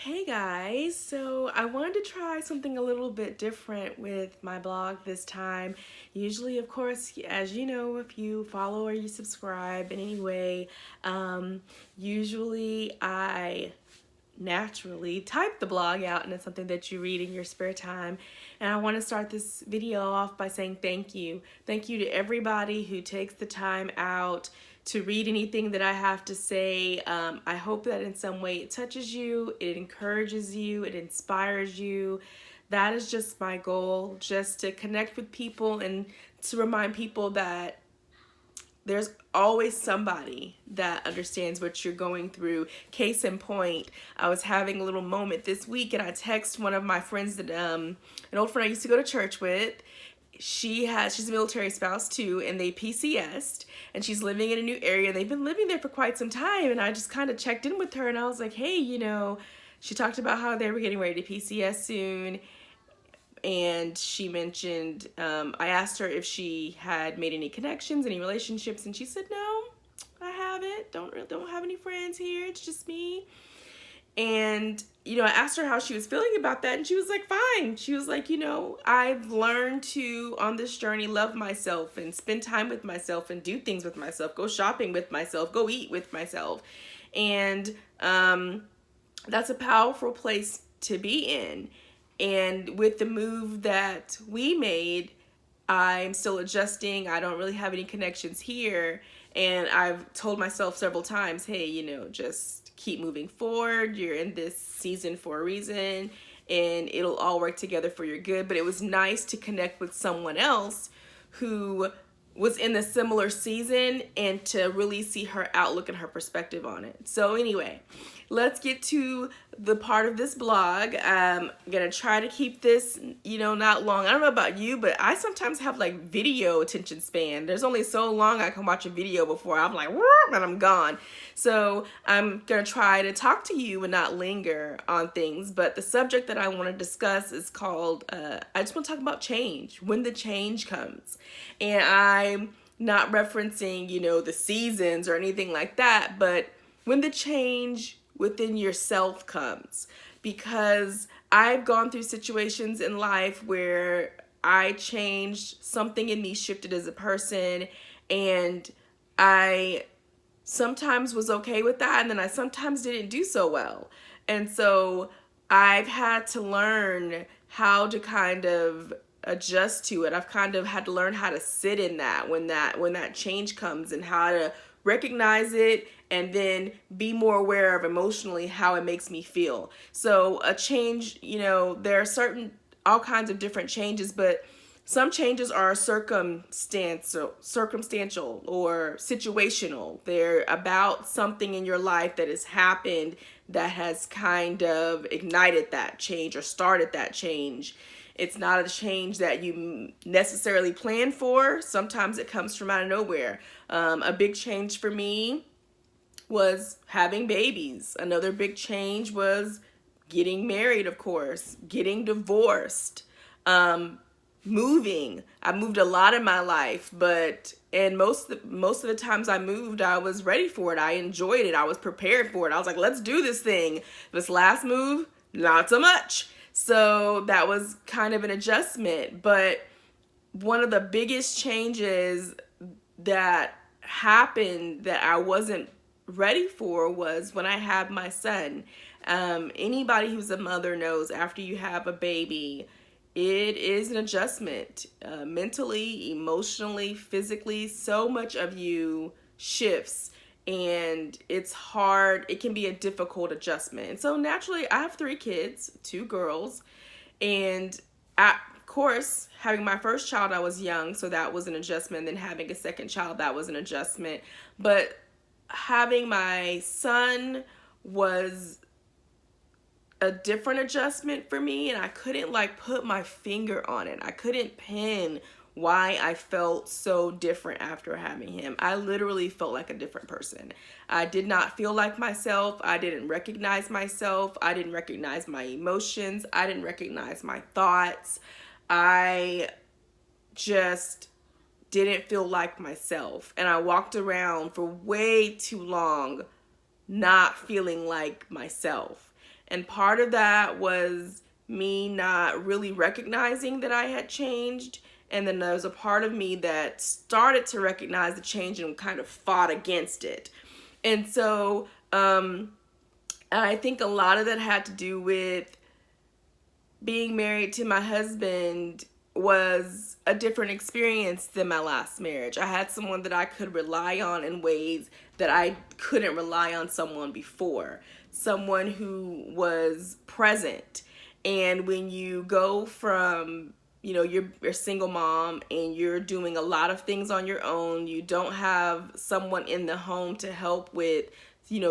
Hey guys, so I wanted to try something a little bit different with my blog this time. Usually, of course, as you know, if you follow or you subscribe in any way, usually I naturally type the blog out and it's something that you read in your spare time. And I want to start this video off by saying thank you. Thank you to everybody who takes the time out to read anything that I have to say. I hope that in some way it touches you, it encourages you, it inspires you. That is just my goal, just to connect with people and to remind people that there's always somebody that understands what you're going through. Case in point, I was having a little moment this week and I text one of my friends that an old friend I used to go to church with. She's a military spouse too, and they PCS'd, and she's living in a new area. They've been living there for quite some time, and I just kind of checked in with her and I was like, hey, she talked about how they were getting ready to PCS soon, and she mentioned, I asked her if she had made any connections, any relationships, and she said, no, I haven't. Don't have any friends here. It's just me. And, I asked her how she was feeling about that, and she was like, fine. She was like, I've learned to, on this journey, love myself and spend time with myself and do things with myself, go shopping with myself, go eat with myself. And that's a powerful place to be in. And with the move that we made, I'm still adjusting. I don't really have any connections here. And I've told myself several times, hey, just keep moving forward. You're in this season for a reason and it'll all work together for your good. But it was nice to connect with someone else who was in a similar season and to really see her outlook and her perspective on it. So anyway, let's get to the part of this blog. I'm gonna try to keep this, not long. I don't know about you, but I sometimes have like video attention span. There's only so long I can watch a video before I'm like, and I'm gone. So I'm gonna try to talk to you and not linger on things. But the subject that I want to discuss is called, I just want to talk about change, when the change comes. And I'm not referencing, the seasons or anything like that, but when the change within yourself comes. Because I've gone through situations in life where I changed, something in me shifted as a person, and I sometimes was okay with that, and then I sometimes didn't do so well. And so I've had to learn how to kind of adjust to it. I've kind of had to learn how to sit in that when that change comes, and how to recognize it and then be more aware of emotionally how it makes me feel. So a change, there are all kinds of different changes, but some changes are circumstantial or situational. They're about something in your life that has happened that has kind of ignited that change or started that change. It's not a change that you necessarily plan for. Sometimes it comes from out of nowhere. A big change for me was having babies. Another big change was getting married, of course, getting divorced, moving. I moved a lot in my life, and most of the times I moved, I was ready for it. I enjoyed it. I was prepared for it. I was like, let's do this thing. This last move, not so much. So that was kind of an adjustment. But one of the biggest changes that happened that I wasn't ready for was when I had my son. Anybody who's a mother knows after you have a baby, it is an adjustment, mentally, emotionally, physically. So much of you shifts, and it's hard. It can be a difficult adjustment. And so naturally, I have 3 kids, 2 girls, and of course, having my first child, I was young, so that was an adjustment. Then having a second child, that was an adjustment. But having my son was a different adjustment for me, and I couldn't put my finger on it. I couldn't pin why I felt so different after having him. I literally felt like a different person. I did not feel like myself. I didn't recognize myself. I didn't recognize my emotions. I didn't recognize my thoughts. I just didn't feel like myself. And I walked around for way too long not feeling like myself. And part of that was me not really recognizing that I had changed. And then there was a part of me that started to recognize the change and kind of fought against it. And so I think a lot of that had to do with being married to my husband was a different experience than my last marriage. I had someone that I could rely on in ways that I couldn't rely on someone before. Someone who was present. And when you go from, you're a single mom and you're doing a lot of things on your own, you don't have someone in the home to help with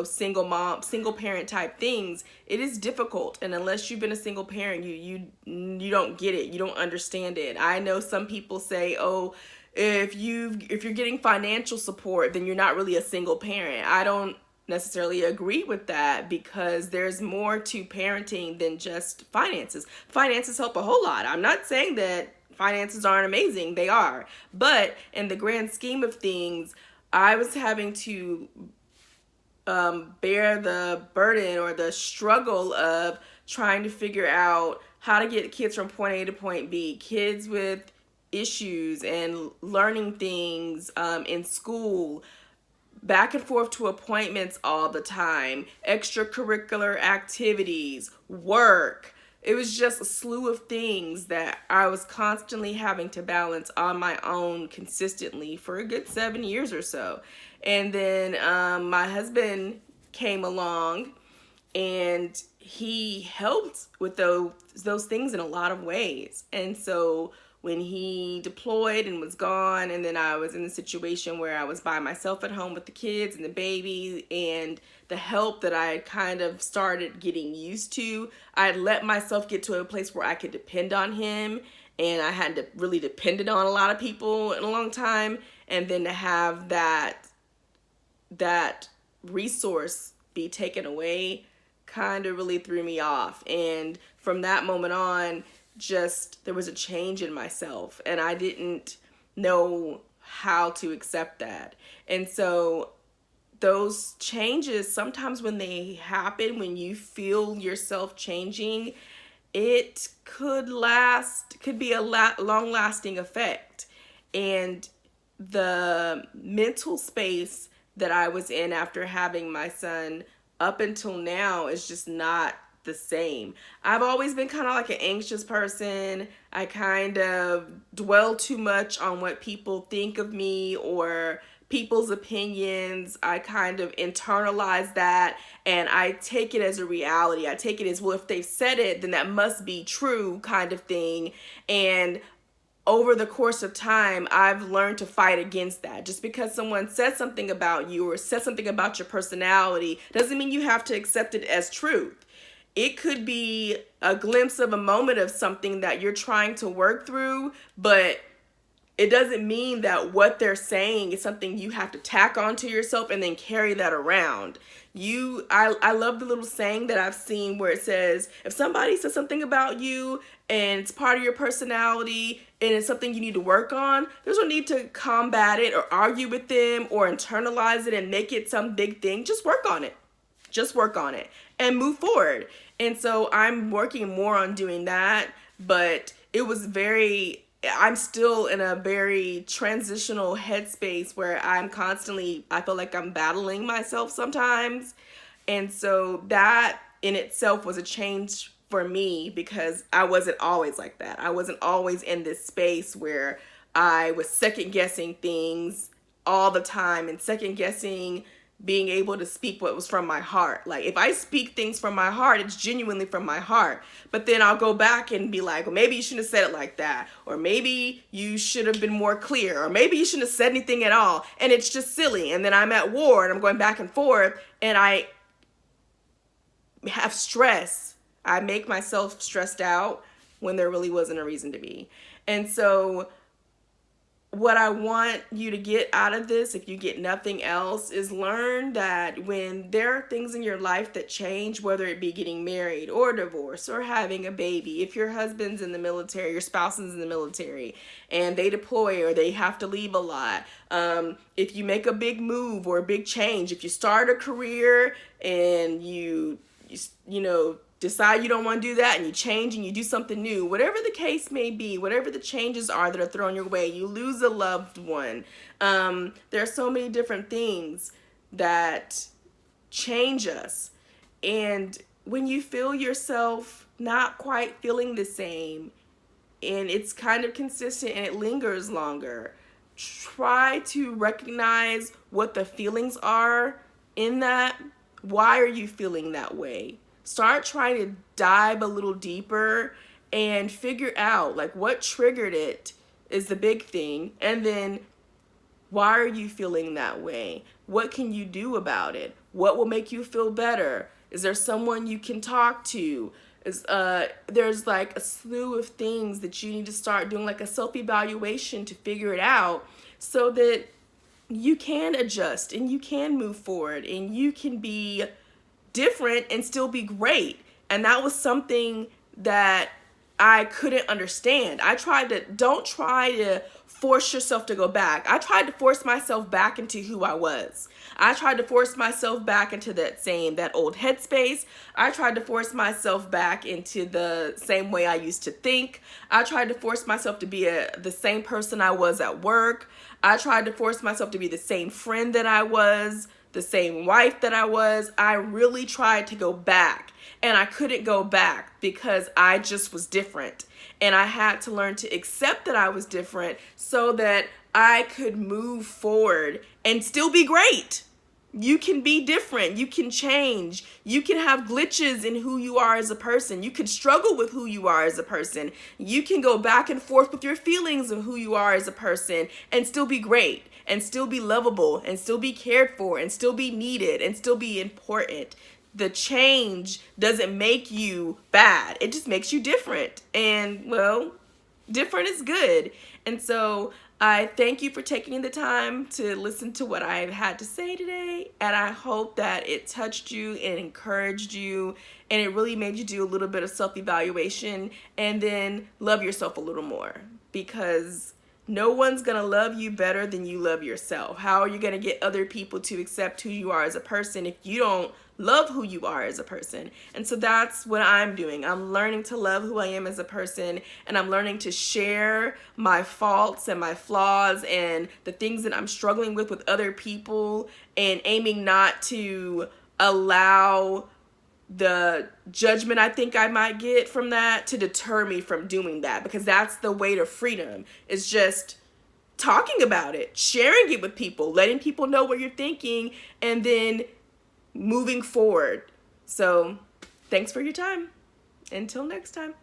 single parent type things, it is difficult. And unless you've been a single parent, you don't get it. You don't understand it. I know some people say, oh, if you're getting financial support, then you're not really a single parent. I don't necessarily agree with that, because there's more to parenting than just finances. Finances help a whole lot. I'm not saying that finances aren't amazing. They are. But in the grand scheme of things, I was having to bear the burden or the struggle of trying to figure out how to get kids from point A to point B, kids with issues and learning things in school, back and forth to appointments all the time, extracurricular activities, work. It was just a slew of things that I was constantly having to balance on my own consistently for a good 7 years or so. And then my husband came along and he helped with those things in a lot of ways. And so when he deployed and was gone, and then I was in a situation where I was by myself at home with the kids and the baby, and the help that I had kind of started getting used to, I had let myself get to a place where I could depend on him, and I hadn't really depended on a lot of people in a long time. And then to have that resource be taken away kind of really threw me off. And from that moment on, just there was a change in myself, and I didn't know how to accept that. And so those changes, sometimes when they happen, when you feel yourself changing, it could be a long lasting effect. And the mental space that I was in after having my son up until now is just not the same. I've always been kind of like an anxious person. I kind of dwell too much on what people think of me or people's opinions. I kind of internalize that, and I take it as a reality. I take it as, well, if they've said it, then that must be true kind of thing. And over the course of time, I've learned to fight against that. Just because someone says something about you or says something about your personality doesn't mean you have to accept it as truth. It could be a glimpse of a moment of something that you're trying to work through, but it doesn't mean that what they're saying is something you have to tack onto yourself and then carry that around. I love the little saying that I've seen where it says, if somebody says something about you and it's part of your personality and it's something you need to work on, there's no need to combat it or argue with them or internalize it and make it some big thing. Just work on it. Just work on it and move forward. And so I'm working more on doing that, but I'm still in a very transitional headspace where I feel like I'm battling myself sometimes. And so that in itself was a change for me, because I wasn't always like that. I wasn't always in this space where I was second guessing things all the time and second guessing being able to speak what was from my heart. Like, if I speak things from my heart, it's genuinely from my heart. But then I'll go back and be like, well, maybe you shouldn't have said it like that. Or maybe you should have been more clear. Or maybe you shouldn't have said anything at all. And it's just silly. And then I'm at war and I'm going back and forth and I have stress. I make myself stressed out when there really wasn't a reason to be. And so what I want you to get out of this, if you get nothing else, is learn that when there are things in your life that change, whether it be getting married or divorced or having a baby, if your husband's in the military, your spouse is in the military, and they deploy or they have to leave a lot, if you make a big move or a big change, if you start a career and you decide you don't want to do that and you change and you do something new. Whatever the case may be, whatever the changes are that are thrown your way, you lose a loved one. There are so many different things that change us. And when you feel yourself not quite feeling the same, and it's kind of consistent and it lingers longer, try to recognize what the feelings are in that. Why are you feeling that way? Start trying to dive a little deeper and figure out like what triggered it is the big thing. And then why are you feeling that way? What can you do about it? What will make you feel better? Is there someone you can talk to? There's like a slew of things that you need to start doing, like a self-evaluation to figure it out so that you can adjust and you can move forward and you can be different and still be great. And that was something that I couldn't understand. Don't try to force yourself to go back. I tried to force myself back into who I was. I tried to force myself back into that old headspace. I tried to force myself back into the same way I used to think. I tried to force myself to be the same person I was at work. I tried to force myself to be the same friend that I was, the same wife that I was. I really tried to go back, and I couldn't go back because I just was different. And I had to learn to accept that I was different so that I could move forward and still be great. You can be different. You can change. You can have glitches in who you are as a person. You can struggle with who you are as a person. You can go back and forth with your feelings of who you are as a person and still be great and still be lovable and still be cared for and still be needed and still be important. The change doesn't make you bad. It just makes you different. And, well, different is good. And so I thank you for taking the time to listen to what I've had to say today. And I hope that it touched you and encouraged you. And it really made you do a little bit of self-evaluation and then love yourself a little more. Because no one's going to love you better than you love yourself. How are you going to get other people to accept who you are as a person if you don't love who you are as a person? And so that's what I'm doing. I'm learning to love who I am as a person, and I'm learning to share my faults and my flaws and the things that I'm struggling with other people, and aiming not to allow the judgment I think I might get from that to deter me from doing that, because that's the way to freedom, is just talking about it, sharing it with people, letting people know what you're thinking, and then moving forward. So thanks for your time. Until next time.